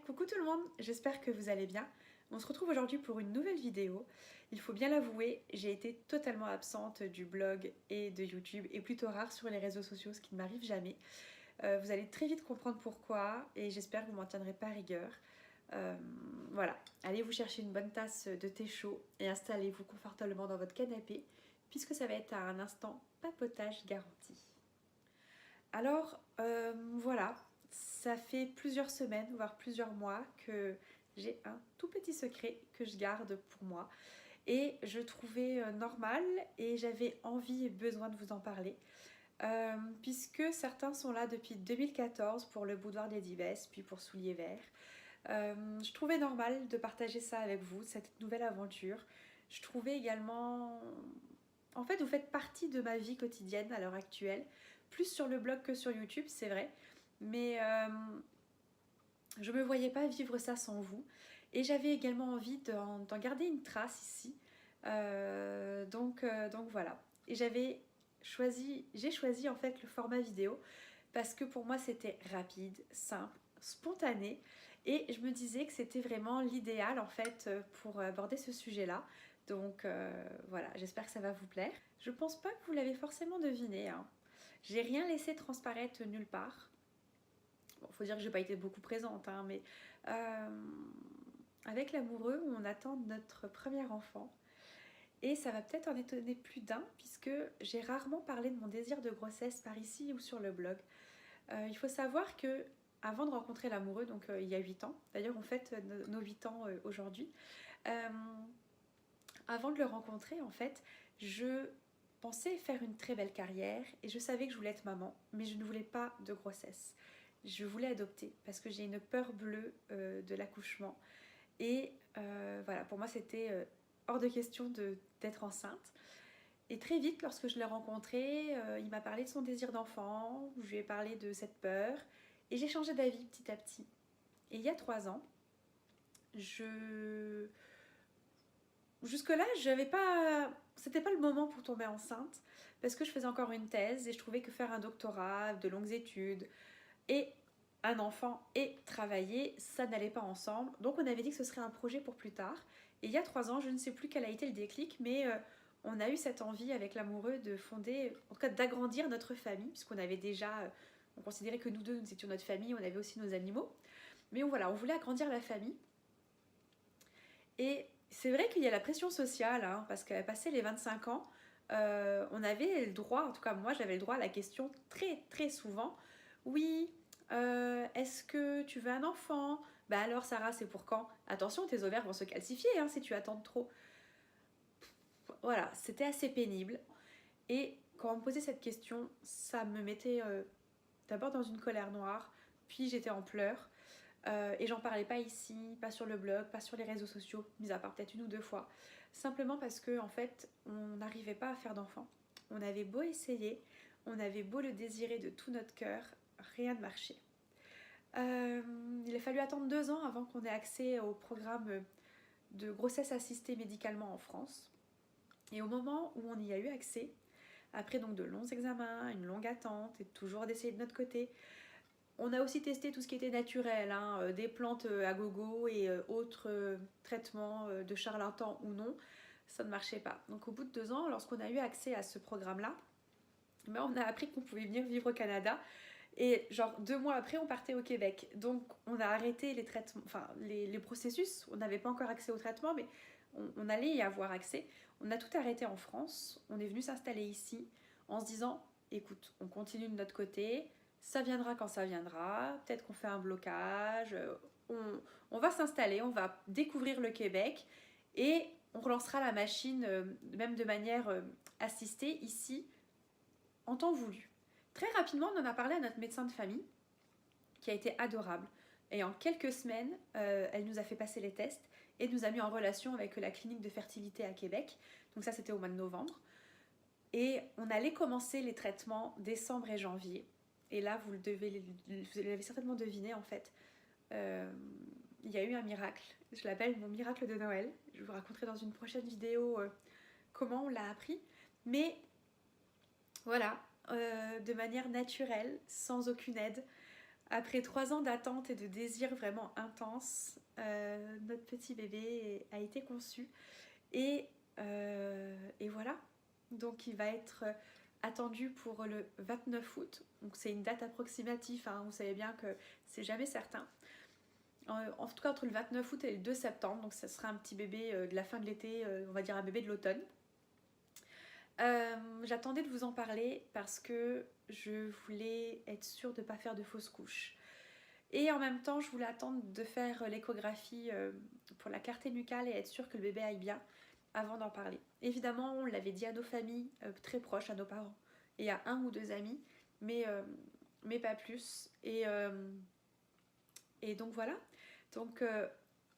coucou tout le monde, j'espère que vous allez bien. On se retrouve aujourd'hui pour une nouvelle vidéo. Il faut bien l'avouer, j'ai été totalement absente du blog et de YouTube et plutôt rare sur les réseaux sociaux, ce qui ne m'arrive jamais. Vous allez très vite comprendre pourquoi et j'espère que vous m'en tiendrez pas rigueur. Voilà, allez vous chercher une bonne tasse de thé chaud et installez-vous confortablement dans votre canapé puisque ça va être un instant papotage garanti. Alors voilà, ça fait plusieurs semaines, voire plusieurs mois que j'ai un tout petit secret que je garde pour moi et je trouvais normal et j'avais envie et besoin de vous en parler puisque certains sont là depuis 2014 pour le boudoir des Divesses puis pour Souliers Verts. Je trouvais normal de partager ça avec vous, cette nouvelle aventure. Je trouvais également... En fait, vous faites partie de ma vie quotidienne à l'heure actuelle, plus sur le blog que sur YouTube, c'est vrai, mais je me voyais pas vivre ça sans vous. Et j'avais également envie d'en garder une trace ici. Donc voilà. Et j'ai choisi en fait le format vidéo parce que pour moi c'était rapide, simple, spontané. Et je me disais que c'était vraiment l'idéal en fait pour aborder ce sujet-là. Donc voilà, j'espère que ça va vous plaire. Je pense pas que vous l'avez forcément deviné, hein. J'ai rien laissé transparaître nulle part. Bon, faut dire que j'ai pas été beaucoup présente, hein, mais avec l'amoureux, on attend notre premier enfant. Et ça va peut-être en étonner plus d'un, puisque j'ai rarement parlé de mon désir de grossesse par ici ou sur le blog. Il faut savoir que avant de rencontrer l'amoureux, donc il y a 8 ans, d'ailleurs on fête nos 8 ans aujourd'hui, avant de le rencontrer en fait, je pensais faire une très belle carrière et je savais que je voulais être maman, mais je ne voulais pas de grossesse. Je voulais adopter parce que j'ai une peur bleue de l'accouchement. Et voilà, pour moi c'était hors de question d'être enceinte. Et très vite, lorsque je l'ai rencontré, il m'a parlé de son désir d'enfant, je lui ai parlé de cette peur, et j'ai changé d'avis petit à petit. Et il y a 3 ans, jusque-là, c'était pas le moment pour tomber enceinte, parce que je faisais encore une thèse, et je trouvais que faire un doctorat, de longues études, et un enfant et travailler, ça n'allait pas ensemble. Donc on avait dit que ce serait un projet pour plus tard. Et il y a 3 ans, je ne sais plus quel a été le déclic, mais on a eu cette envie avec l'amoureux de fonder, en tout cas d'agrandir notre famille, puisqu'on avait déjà, on considérait que nous deux, nous étions notre famille, on avait aussi nos animaux. Mais voilà, on voulait agrandir la famille. Et c'est vrai qu'il y a la pression sociale, hein, parce qu'à passer les 25 ans, on avait le droit, en tout cas moi j'avais le droit à la question très très souvent, oui, est-ce que tu veux un enfant? Bah alors Sarah, c'est pour quand? Attention, tes ovaires vont se calcifier hein, si tu attends trop. Voilà, c'était assez pénible. Et quand on me posait cette question, ça me mettait d'abord dans une colère noire, puis j'étais en pleurs. Et j'en parlais pas ici, pas sur le blog, pas sur les réseaux sociaux, mis à part peut-être 1 ou 2 fois. Simplement parce que en fait, on n'arrivait pas à faire d'enfant. On avait beau essayer, on avait beau le désirer de tout notre cœur, rien ne marchait. Il a fallu attendre 2 ans avant qu'on ait accès au programme de grossesse assistée médicalement en France. Et au moment où on y a eu accès, après donc de longs examens, une longue attente et toujours d'essayer de notre côté, on a aussi testé tout ce qui était naturel, hein, des plantes à gogo et autres traitements de charlatans ou non, ça ne marchait pas. Donc au bout de 2 ans, lorsqu'on a eu accès à ce programme-là, ben, on a appris qu'on pouvait venir vivre au Canada. Et genre 2 mois après, on partait au Québec. Donc on a arrêté les traitements, enfin les processus. On n'avait pas encore accès au traitement, mais on allait y avoir accès. On a tout arrêté en France. On est venu s'installer ici en se disant, écoute, on continue de notre côté. Ça viendra quand ça viendra. Peut-être qu'on fait un blocage. On va s'installer, on va découvrir le Québec et on relancera la machine, même de manière assistée ici, en temps voulu. Très rapidement, on en a parlé à notre médecin de famille, qui a été adorable. Et en quelques semaines, elle nous a fait passer les tests et nous a mis en relation avec la clinique de fertilité à Québec. Donc ça, c'était au mois de novembre. Et on allait commencer les traitements décembre et janvier. Et là, vous l'avez certainement deviné, en fait. Il y a eu un miracle. Je l'appelle mon miracle de Noël. Je vous raconterai dans une prochaine vidéo comment on l'a appris. Mais voilà, de manière naturelle, sans aucune aide. Après 3 ans d'attente et de désir vraiment intense, notre petit bébé a été conçu. Et voilà, donc il va être attendu pour le 29 août. Donc c'est une date approximative, hein, vous savez bien que c'est jamais certain. En tout cas entre le 29 août et le 2 septembre, donc ça sera un petit bébé de la fin de l'été, on va dire un bébé de l'automne. J'attendais de vous en parler parce que je voulais être sûre de ne pas faire de fausses couches. Et en même temps, je voulais attendre de faire l'échographie pour la clarté nucale et être sûre que le bébé aille bien avant d'en parler. Évidemment, on l'avait dit à nos familles très proches, à nos parents et à 1 ou 2 amis, mais pas plus. Et donc voilà. Donc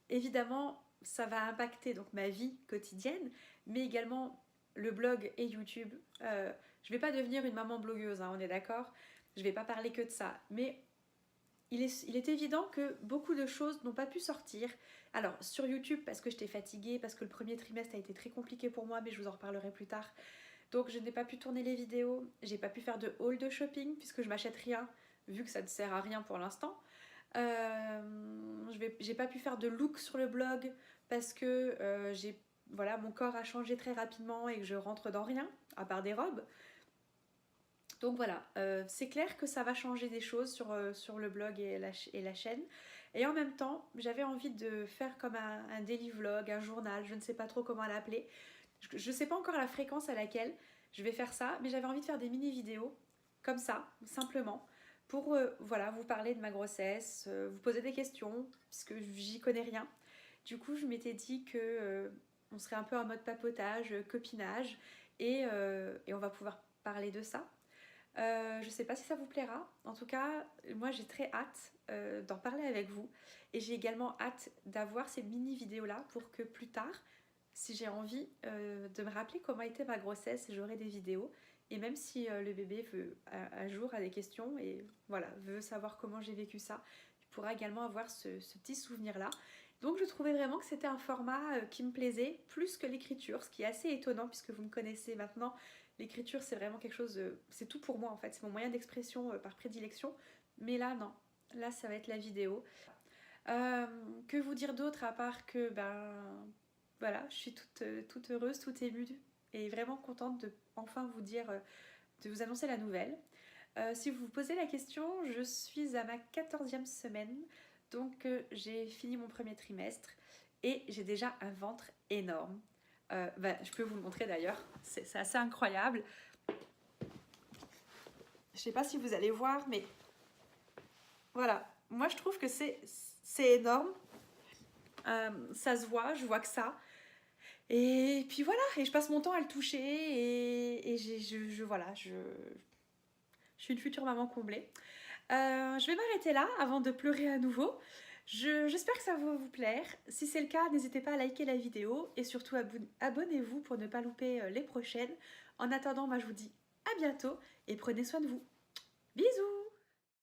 évidemment, ça va impacter donc ma vie quotidienne, mais également le blog et YouTube. Je vais pas devenir une maman blogueuse, hein, on est d'accord. Je vais pas parler que de ça, mais il est évident que beaucoup de choses n'ont pas pu sortir. Alors sur YouTube parce que j'étais fatiguée, parce que le premier trimestre a été très compliqué pour moi, mais je vous en reparlerai plus tard. Donc je n'ai pas pu tourner les vidéos, j'ai pas pu faire de haul de shopping puisque je m'achète rien, vu que ça ne sert à rien pour l'instant. J'ai pas pu faire de look sur le blog parce que voilà, mon corps a changé très rapidement et que je rentre dans rien, à part des robes. Donc voilà, c'est clair que ça va changer des choses sur le blog et la chaîne. Et en même temps, j'avais envie de faire comme un daily vlog, un journal, je ne sais pas trop comment l'appeler. Je ne sais pas encore la fréquence à laquelle je vais faire ça, mais j'avais envie de faire des mini-vidéos, comme ça, simplement, pour voilà, vous parler de ma grossesse, vous poser des questions, puisque j'y connais rien. Du coup, je m'étais dit que on serait un peu en mode papotage, copinage, et on va pouvoir parler de ça. Je sais pas si ça vous plaira. En tout cas, moi j'ai très hâte d'en parler avec vous. Et j'ai également hâte d'avoir ces mini-vidéos-là pour que plus tard, si j'ai envie de me rappeler comment était ma grossesse, j'aurai des vidéos. Et même si le bébé veut, un jour a des questions et voilà, veut savoir comment j'ai vécu ça, il pourra également avoir ce petit souvenir-là. Donc je trouvais vraiment que c'était un format qui me plaisait plus que l'écriture, ce qui est assez étonnant puisque vous me connaissez maintenant. L'écriture, c'est vraiment quelque chose, c'est tout pour moi en fait, c'est mon moyen d'expression par prédilection. Mais là, non, là, ça va être la vidéo. Que vous dire d'autre à part que, ben, voilà, je suis toute heureuse, toute émue et vraiment contente de enfin vous dire, de vous annoncer la nouvelle. Si vous vous posez la question, je suis à ma 14e semaine, donc j'ai fini mon premier trimestre et j'ai déjà un ventre énorme. Je peux vous le montrer d'ailleurs, c'est assez incroyable. Je sais pas si vous allez voir, mais voilà, moi je trouve que c'est énorme. Ça se voit, je vois que ça. Et puis voilà, et je passe mon temps à le toucher et voilà, je suis une future maman comblée. Je vais m'arrêter là avant de pleurer à nouveau. J'espère que ça va vous plaire. Si c'est le cas, n'hésitez pas à liker la vidéo et surtout abonnez-vous pour ne pas louper les prochaines. En attendant, moi je vous dis à bientôt et prenez soin de vous. Bisous!